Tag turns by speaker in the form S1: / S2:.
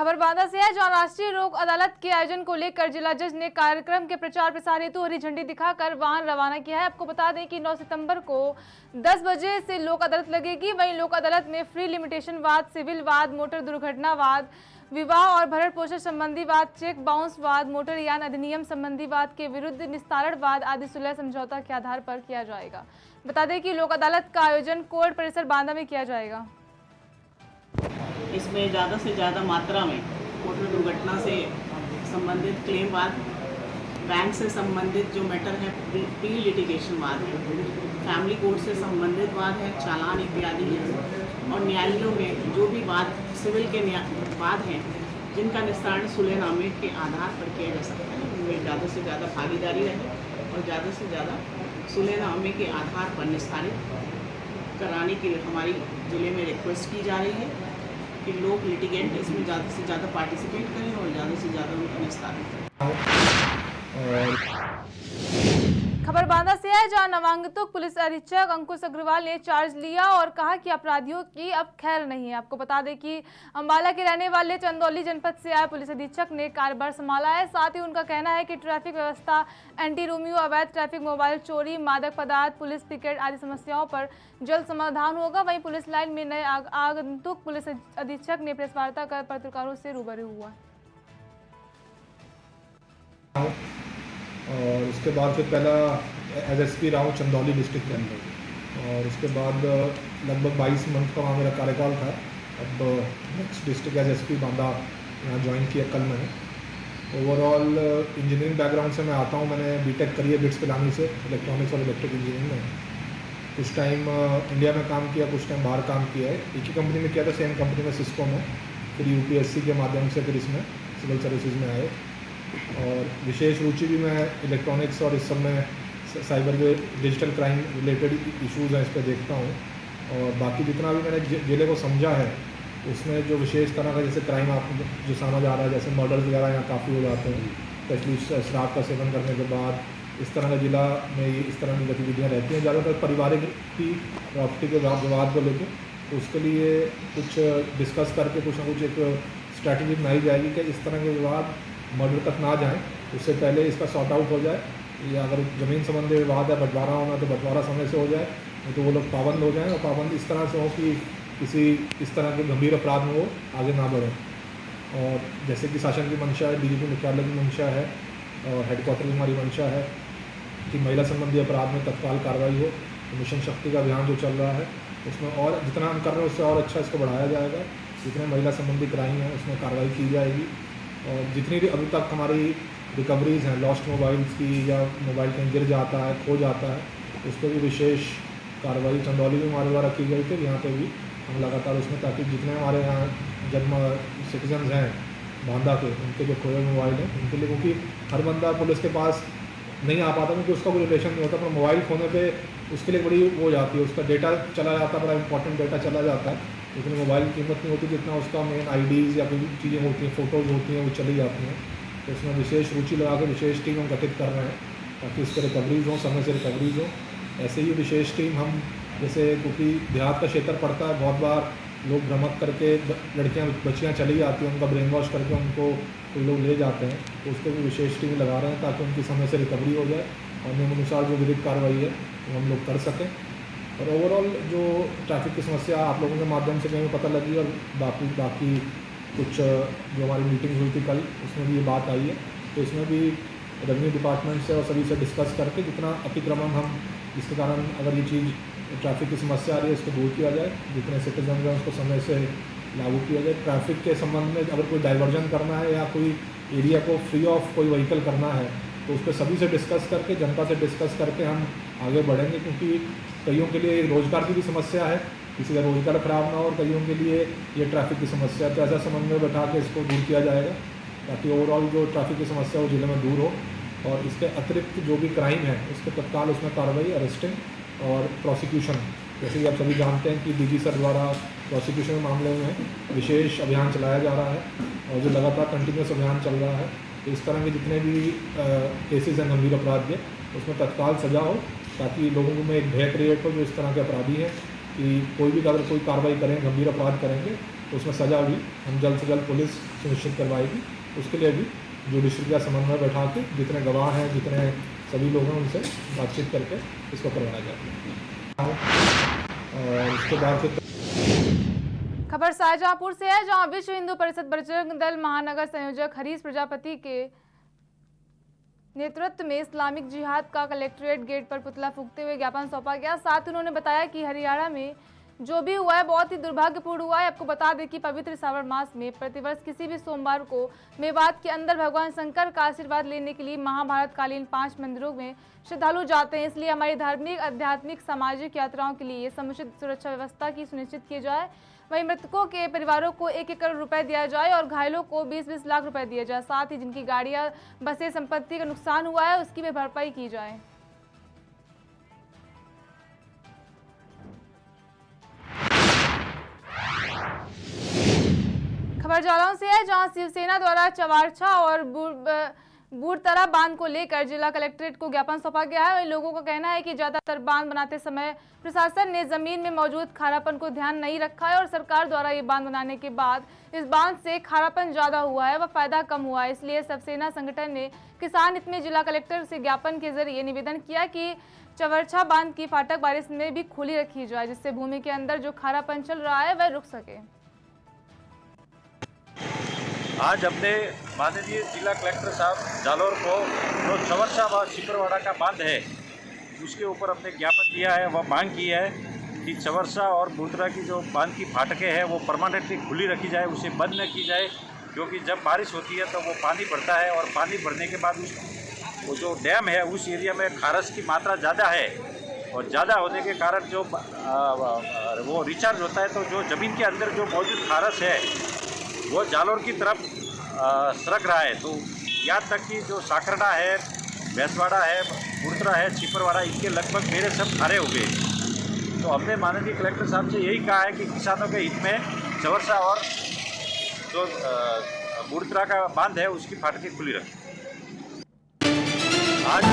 S1: खबर बांदा से है, जहां राष्ट्रीय लोक अदालत के आयोजन को लेकर जिला जज ने कार्यक्रम के प्रचार प्रसार हेतु हरी झंडी दिखाकर वाहन रवाना किया है। आपको बता दें कि 9 सितंबर को 10 बजे से लोक अदालत लगेगी। वहीं लोक अदालत में फ्री लिमिटेशन वाद, सिविल वाद, मोटर दुर्घटना वाद, विवाह और भरण पोषण संबंधी वाद, चेक बाउंस वाद, मोटर यान अधिनियम संबंधी वाद के विरुद्ध निस्तारण वाद आदि सुलह समझौता के आधार पर किया जाएगा। बता दें कि लोक अदालत का आयोजन कोर्ट परिसर बांदा में किया जाएगा।
S2: इसमें ज़्यादा से ज़्यादा मात्रा में मोटर दुर्घटना से संबंधित क्लेम वाद, बैंक से संबंधित जो मैटर है प्री लिटिगेशन वाद है, फैमिली कोर्ट से संबंधित वाद है, चालान इत्यादि है, और न्यायालयों में जो भी वाद सिविल के वाद हैं जिनका निस्तारण सुलहनामे के आधार पर किया जा सकता है, उनमें ज़्यादा से ज़्यादा भागीदारी रहे और ज़्यादा से ज़्यादा सुलहनामे के आधार पर निस्तारित कराने के लिए हमारी ज़िले में रिक्वेस्ट की जा रही है कि लोग लिटिगेंट इसमें ज़्यादा से ज़्यादा पार्टिसिपेट करें और ज़्यादा से ज़्यादा उनका निस्तारण करें।
S1: खबर बांदा से है, जहां नवांगतुक पुलिस अधीक्षक अंकुश अग्रवाल ने चार्ज लिया और कहा कि अपराधियों की अब खैर नहीं है। आपको बता दें कि अंबाला के रहने वाले चंदौली जनपद से आए पुलिस अधीक्षक ने कार्यभार संभाला है। साथ ही उनका कहना है कि ट्रैफिक व्यवस्था, एंटी रोमियो, अवैध ट्रैफिक, मोबाइल चोरी, मादक पदार्थ, पुलिस पिकेट आदि समस्याओं पर जल्द समाधान होगा। वहीं पुलिस लाइन में नए आगंतुक पुलिस अधीक्षक ने प्रेस वार्ता कर पत्रकारों से रूबरू हुआ।
S3: और उसके बाद फिर पहला एसएसपी रहा हूँ चंदौली डिस्ट्रिक्ट के अंदर, और उसके बाद लगभग 22 मंथ का वहाँ मेरा कार्यकाल था। अब नेक्स्ट डिस्ट्रिक्ट एसएसपी बांदा यहाँ ज्वाइन किया कल मैंने। ओवरऑल इंजीनियरिंग बैकग्राउंड से मैं आता हूँ, मैंने बीटेक करी है बिट्स पिलानी से, इलेक्ट्रॉनिक्स और इलेक्ट्रिक इंजीनियरिंग में। कुछ टाइम इंडिया में काम किया, कुछ टाइम बाहर काम किया है। एक ही कंपनी में किया था, सेम कंपनी में सिस्को में, फिर यूपीएससी के माध्यम से फिर इसमें सिविल सर्विसेज में आए। और विशेष रुचि भी मैं इलेक्ट्रॉनिक्स और इस सब में साइबर के डिजिटल क्राइम रिलेटेड इश्यूज़ हैं, इस पर देखता हूँ। और बाकी जितना भी मैंने ज़िले को समझा है उसमें जो विशेष तरह का जैसे क्राइम आप जो समझ आ रहा है, जैसे मर्डर्स वगैरह यहाँ काफ़ी हो जाते हैं, स्पेशली शराब का सेवन करने के बाद। इस तरह का ज़िला में इस तरह की गतिविधियाँ रहती हैं, ज़्यादातर पारिवारिक की प्रॉपर्टी के विवाद को लेकर। तो उसके लिए कुछ डिस्कस करके कुछ ना कुछ एक स्ट्रैटेजी बनाई जाएगी कि इस तरह के विवाद मर्डर तक ना जाए, उससे पहले इसका सॉर्ट आउट हो जाए। या अगर ज़मीन संबंधी विवाद है, बंटवारा होना तो बंटवारा समय से हो जाए, नहीं तो वो लोग पाबंद हो जाएँ। और पाबंद इस तरह से हो कि किसी इस तरह के गंभीर अपराध में वो आगे ना बढ़ें। और जैसे कि शासन की मंशा है, डीजीपी मुख्यालय की मंशा है और हेडक्वार्टर की हमारी मंशा है कि महिला संबंधी अपराध में तत्काल कार्रवाई हो। तो मिशन शक्ति का अभियान जो चल रहा है उसमें और जितना हम कर रहे हैं उससे और अच्छा इसको बढ़ाया जाएगा। जितने महिला संबंधी क्राइम हैं उसमें कार्रवाई की जाएगी। और जितनी भी अभी तक हमारी रिकवरीज़ हैं लॉस्ट मोबाइल्स की, या मोबाइल कहीं गिर जाता है, खो जाता है, उस पर भी विशेष कार्रवाई चंदौली में हमारे द्वारा की गई थी। यहाँ पे भी हम लगातार उसमें, ताकि जितने हमारे यहाँ जन्म सिटीजन्स हैं बांदा के, उनके जो खोए मोबाइल हैं उनके लिए, क्योंकि हर बंदा पुलिस के पास नहीं आ पाता क्योंकि उसका कोई रिलेशन नहीं होता, पर मोबाइल खोने पे उसके लिए बड़ी वो हो जाती है, उसका डेटा चला जाता है, बड़ा इंपॉर्टेंट डेटा चला जाता है। लेकिन मोबाइल की कीमत नहीं होती जितना उसका मेन आईडीज़ या कोई चीज़ें होती हैं, फ़ोटोज़ होती हैं, वो चली जाती हैं। तो इसमें विशेष रुचि लगा के विशेष टीम हम गठित कर रहे हैं ताकि इसके रिकवरीज हों, समय से रिकवरीज हों। ऐसे ही विशेष टीम हम, जैसे क्योंकि देहात का क्षेत्र पड़ता है, बहुत बार लोग भ्रमक करके लड़कियाँ बच्चियाँ चली जाती हैं, उनका ब्रेन वॉश करके उनको कोई लोग ले जाते हैं। तो उस पर भी विशेष टीम लगा रहे हैं ताकि उनकी समय से रिकवरी हो जाए और नियमानुसार जो विधिक कार्रवाई है वो हम लोग कर सकें। और ओवरऑल जो ट्रैफिक की समस्या आप लोगों के माध्यम से कहीं पता लगी, और बाकी कुछ जो हमारी मीटिंग हुई थी कल, उसमें भी ये बात आई है। तो इसमें भी रेवेन्यू डिपार्टमेंट से और सभी से डिस्कस करके जितना अतिक्रमण हम, जिसके कारण अगर ये चीज़ ट्रैफिक की समस्या आ रही है, इसको दूर किया जाए, जितने सिटीजन हैं उसको समय से लागू किया जाए। ट्रैफिक के संबंध में अगर कोई डाइवर्जन करना है या कोई एरिया को फ्री ऑफ कोई व्हीकल करना है तो उस पर सभी से डिस्कस करके, जनता से डिस्कस करके हम आगे बढ़ेंगे, क्योंकि कईयों के लिए रोज़गार की भी समस्या है, किसी का रोज़गार खराब ना हो, और कईयों के लिए ये ट्रैफिक की समस्या। तो ऐसा समन्वय बैठा के इसको दूर किया जाएगा ताकि ओवरऑल जो ट्रैफिक की समस्या वो जिले में दूर हो। और इसके अतिरिक्त जो भी क्राइम है उसके तत्काल उसमें कार्रवाई, अरेस्टिंग और प्रोसिक्यूशन, जैसे कि आप सभी जानते हैं कि डीजी सर द्वारा प्रोसिक्यूशन मामले में विशेष अभियान चलाया जा रहा है और जो लगातार कंटिन्यूस अभियान चल रहा है। तो इस तरह के जितने भी केसेस हैं गंभीर अपराध के, उसमें तत्काल सजा हो ताकि लोगों में एक भय क्रिएट हो जो इस तरह के अपराधी हैं कि कोई भी अगर कोई कार्रवाई करें, गंभीर अपराध करेंगे तो उसमें सजा भी हम जल्द से जल्द पुलिस सुनिश्चित करवाएगी। उसके लिए भी जुडिशरी का समन्वय बैठा के जितने गवाह हैं, जितने सभी लोग हैं, उनसे बातचीत करके इसको करवाया जाएगा। और उसके बाद फिर
S1: खबर शाहजहांपुर से है, जहां विश्व हिंदू परिषद बजरंग दल महानगर संयोजक हरीश प्रजापति के नेतृत्व में इस्लामिक जिहाद का कलेक्ट्रेट गेट पर पुतला फूंकते हुए ज्ञापन सौंपा गया। साथ ही उन्होंने बताया कि हरियाणा में जो भी हुआ है बहुत ही दुर्भाग्यपूर्ण हुआ है। आपको बता दें कि पवित्र श्रावण मास में प्रतिवर्ष किसी भी सोमवार को मेवात के अंदर भगवान शंकर का आशीर्वाद लेने के लिए महाभारत कालीन 5 मंदिरों में श्रद्धालु जाते हैं। इसलिए हमारी धार्मिक, आध्यात्मिक, सामाजिक यात्राओं के लिए समुचित सुरक्षा व्यवस्था की सुनिश्चित की जाए। वहीं मृतकों के परिवारों को 1-1 करोड़ रुपए दिया जाए और घायलों को 20-20 लाख रुपए दिया जाए। साथ ही जिनकी गाड़ियां, बसें, संपत्ति का नुकसान हुआ है उसकी भी भरपाई की जाए। खबर जालौन से है, जहां शिवसेना द्वारा चवारछा और बूढ़तरा बांध को लेकर जिला कलेक्ट्रेट को ज्ञापन सौंपा गया है। वहीं लोगों का कहना है कि ज्यादातर बांध बनाते समय प्रशासन ने जमीन में मौजूद खारापन को ध्यान नहीं रखा है और सरकार द्वारा ये बांध बनाने के बाद इस बांध से खारापन ज्यादा हुआ है व फायदा कम हुआ है। इसलिए शिवसेना संगठन ने किसान हित में जिला कलेक्टर से ज्ञापन के जरिए निवेदन किया कि चवरछा बांध की फाटक बारिश में भी खुली रखी जाए, जिससे भूमि के अंदर जो खारापन चल रहा है वह रुक सके।
S4: आज हमने माननीय जिला कलेक्टर साहब जालौर को जो चवरछा व छिपरवाड़ा का बांध है उसके ऊपर हमने ज्ञापन दिया है, वह मांग की है कि चवरछा और बूढ़तरा की जो बांध की फाटकें हैं वो परमानेंटली खुली रखी जाए, उसे बंद न की जाए। क्योंकि जब बारिश होती है तो वो पानी बढ़ता है और पानी बढ़ने के बाद वो जो डैम है उस एरिया में खारस की मात्रा ज़्यादा है और ज़्यादा होने के कारण जो वो रिचार्ज होता है तो जो ज़मीन के अंदर जो मौजूद खारस है वो जालौर की तरफ सरक रहा है। तो यहाँ तक कि जो साखरडा है, भैंसवाड़ा है, बूढ़तरा है, छिपरवाड़ा, इनके लगभग मेरे सब खारे हो गए। तो हमने माननीय कलेक्टर साहब से यही कहा है कि किसानों के हित में चवरछा और जो बूढ़तरा का बांध है उसकी फाटकें खुली रखें। आज